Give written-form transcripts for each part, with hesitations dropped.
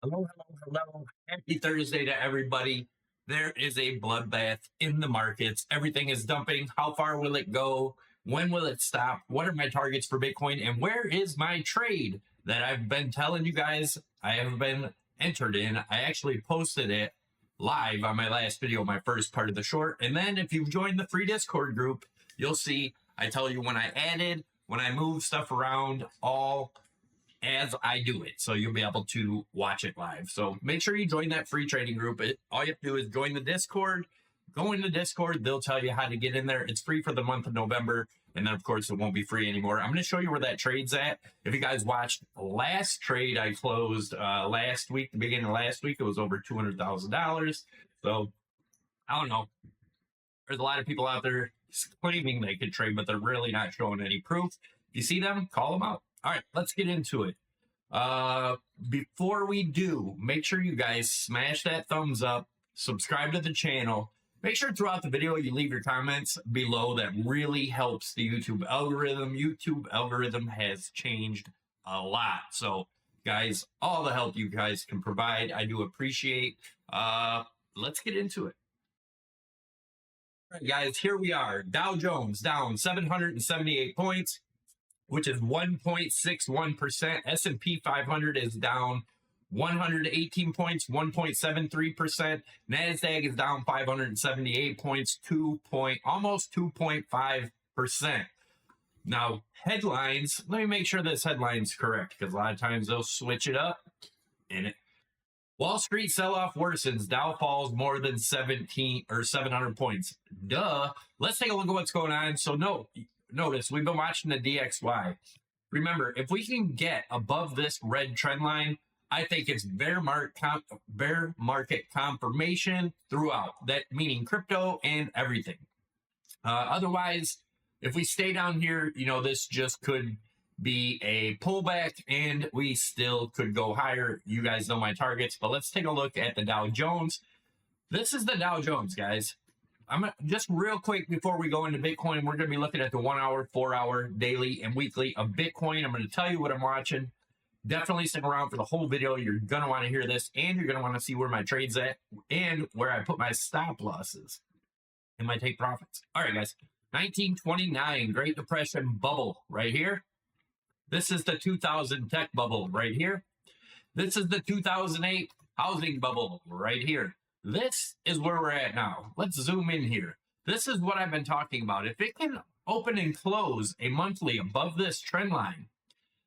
Hello, hello, hello. Happy Thursday to everybody. There is a bloodbath in the markets. Everything is dumping. How far will it go? When will it stop? What are my targets for Bitcoin? And where is my trade that I've been telling you guys I have been entered in? I actually posted it live on my last video, my first part of the short. And then if you've joined the free Discord group, you'll see I tell you when I added, when I move stuff around, all as I do it. So you'll be able to watch it live. So make sure you join that free trading group. All you have to do is join the Discord. Go into Discord. They'll tell you how to get in there. It's free for the month of November. And then, of course, it won't be free anymore. I'm going to show you where that trade's at. If you guys watched last trade I closed last week, the beginning of last week, it was over $200,000. So I don't know. There's a lot of people out there claiming they could trade, but they're really not showing any proof. If you see them, call them out. All right, let's get into it. Before we do, make sure you guys smash that thumbs up, subscribe to the channel. Make sure throughout the video you leave your comments below. That really helps the YouTube algorithm. YouTube algorithm has changed a lot. So, guys, all the help you guys can provide, I do appreciate. Let's get into it. All right, guys, here we are. Dow Jones down 778 points, which is 1.61%. S&P 500 is down 118 points, 1.73%. NASDAQ is down 578 points, almost 2.5%. Now, headlines, let me make sure this headline's correct, because a lot of times they'll switch it up. And Wall Street sell-off worsens. Dow falls more than 700 points. Duh. Let's take a look at what's going on. So notice we've been watching the DXY. Remember, if we can get above this red trend line, I think it's bear market confirmation throughout. That meaning crypto and everything. Otherwise, if we stay down here, this just could be a pullback and we still could go higher. You guys know my targets, but let's take a look at the Dow Jones. This is the Dow Jones, guys. I'm just real quick before we go into Bitcoin, we're going to be looking at the 1 hour, 4 hour, daily, and weekly of Bitcoin. I'm going to tell you what I'm watching. Definitely stick around for the whole video. You're going to want to hear this, and you're going to want to see where my trade's at and where I put my stop losses and my take profits. All right, guys. 1929, Great Depression bubble right here. This is the 2000 tech bubble right here. This is the 2008 housing bubble right here. This is where we're at now. Let's zoom in here. This is what I've been talking about. If it can open and close a monthly above this trend line,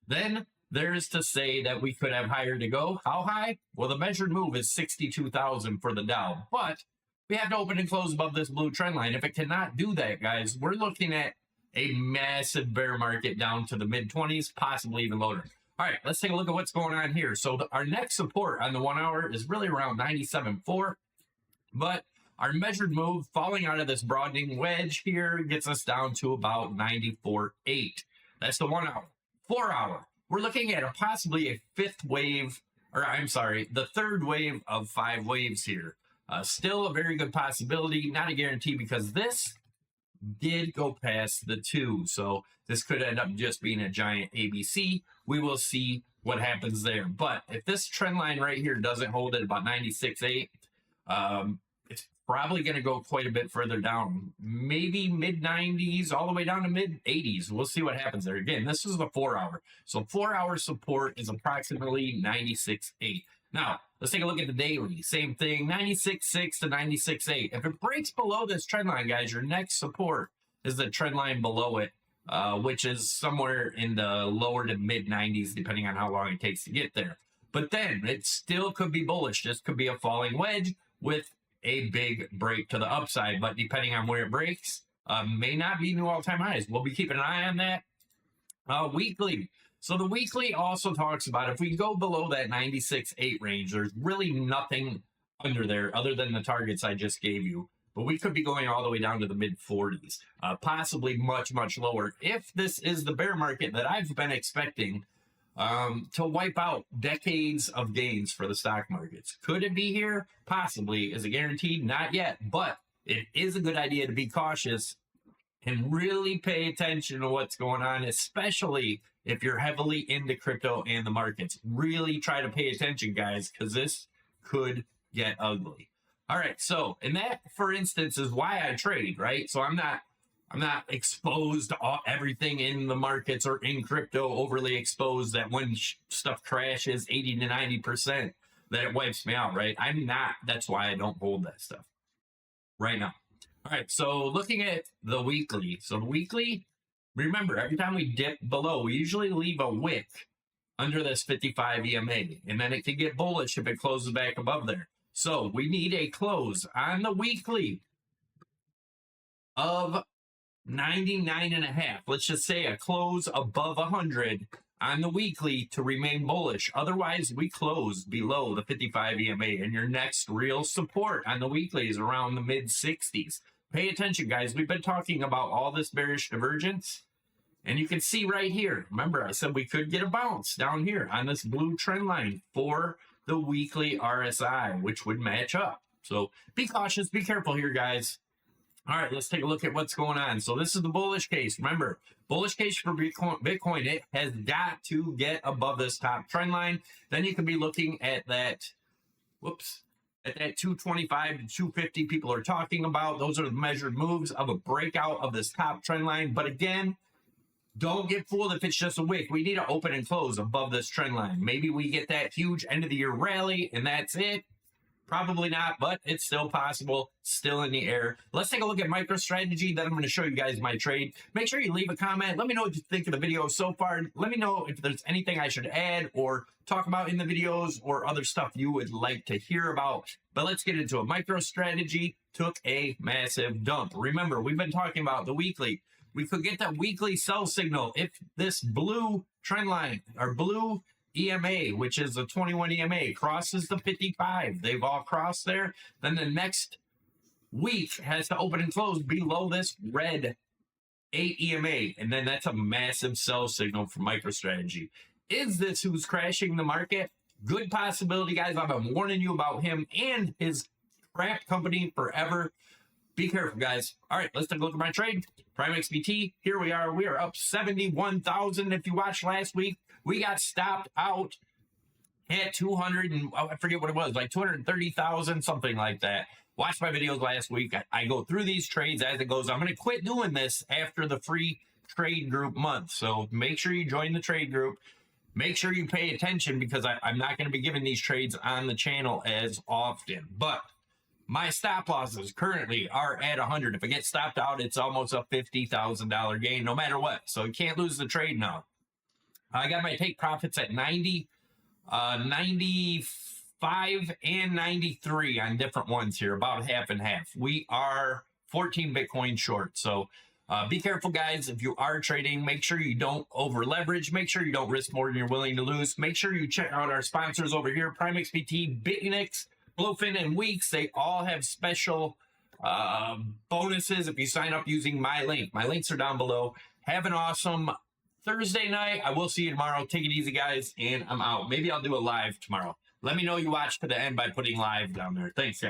then there is to say that we could have higher to go. How high? Well, the measured move is 62,000 for the Dow, but we have to open and close above this blue trend line. If it cannot do that, guys, we're looking at a massive bear market down to the mid-20s, possibly even lower. All right, let's take a look at what's going on here. So our next support on the 1 hour is really around 97.4, but our measured move falling out of this broadening wedge here gets us down to about 94.8. That's the 1 hour. 4 hour, we're looking at possibly a fifth wave, or I'm sorry, the third wave of 5 waves here. Still a very good possibility, not a guarantee, because this did go past the 2, so this could end up just being a giant ABC. We will see what happens there. But if this trend line right here doesn't hold at about 96.8, it's probably going to go quite a bit further down, maybe mid 90s all the way down to mid 80s. We'll see what happens there. Again, this is the 4 hour, so 4 hour support is approximately 96.8. Now, let's take a look at the daily. Same thing, 96.6 to 96.8. If it breaks below this trend line, guys, your next support is the trend line below it, which is somewhere in the lower to mid 90s, depending on how long it takes to get there. But then it still could be bullish. This could be a falling wedge with a big break to the upside, but depending on where it breaks, may not be new all-time highs. We'll be keeping an eye on that. Weekly. So the weekly also talks about if we go below that 96.8 range, there's really nothing under there other than the targets I just gave you. But we could be going all the way down to the mid 40s, possibly much, much lower. If this is the bear market that I've been expecting to wipe out decades of gains for the stock markets. Could it be here? Possibly. Is it guaranteed? Not yet. But it is a good idea to be cautious and really pay attention to what's going on, especially if you're heavily into crypto and the markets. Really try to pay attention, guys, because this could get ugly. All right, so, and that, for instance, is why I trade, right? So I'm not exposed to everything in the markets or in crypto, overly exposed that when stuff crashes 80 to 90%, that it wipes me out, right? I'm not. That's why I don't hold that stuff right now. All right, so looking at the weekly. So the weekly, remember, every time we dip below, we usually leave a wick under this 55 EMA, and then it can get bullish if it closes back above there. So we need a close on the weekly of 99.5. Let's just say a close above 100 on the weekly to remain bullish. Otherwise, we close below the 55 EMA, and your next real support on the weekly is around the mid 60s. Pay attention, guys. We've been talking about all this bearish divergence, and you can see right here. Remember, I said we could get a bounce down here on this blue trend line for the weekly RSI, which would match up. So be cautious, be careful here, guys. All right, let's take a look at what's going on. So this is the bullish case. Remember, bullish case for Bitcoin, it has got to get above this top trend line. Then you can be looking at that, at that 225 to 250 people are talking about. Those are the measured moves of a breakout of this top trend line. But again, don't get fooled if it's just a wick. We need to open and close above this trend line. Maybe we get that huge end of the year rally and that's it. Probably not, but it's still possible, still in the air. Let's take a look at MicroStrategy. Then I'm going to show you guys my trade. Make sure you leave a comment. Let me know what you think of the video so far. Let me know if there's anything I should add or talk about in the videos or other stuff you would like to hear about. But let's get into it. MicroStrategy took a massive dump. Remember, we've been talking about the weekly. We could get that weekly sell signal if this blue trend line or blue EMA, which is the 21 EMA, crosses the 55. They've all crossed there. Then the next week has to open and close below this red 8 EMA. And then that's a massive sell signal for MicroStrategy. Is this who's crashing the market? Good possibility, guys. I've been warning you about him and his crap company forever. Be careful, guys. All right, let's take a look at my trade. Prime XBT, here we are. We are up 71,000. If you watched last week, we got stopped out at 200 and I forget what it was, like 230,000, something like that. Watch my videos last week. I go through these trades as it goes. I'm going to quit doing this after the free trade group month. So make sure you join the trade group. Make sure you pay attention because I'm not going to be giving these trades on the channel as often. But my stop losses currently are at 100. If I get stopped out, it's almost a $50,000 gain no matter what. So you can't lose the trade now. I got my take profits at 90, 95, and 93 on different ones here, about half and half. We are 14 Bitcoin short. So be careful, guys. If you are trading, make sure you don't over leverage. Make sure you don't risk more than you're willing to lose. Make sure you check out our sponsors over here, Prime XBT, BITUNIX, Blowfin, and Weeks. They all have special bonuses if you sign up using my link. My links are down below. Have an awesome Thursday night. I will see you tomorrow. Take it easy, guys, and I'm out. Maybe I'll do a live tomorrow. Let me know you watched to the end by putting live down there. Thanks, guys.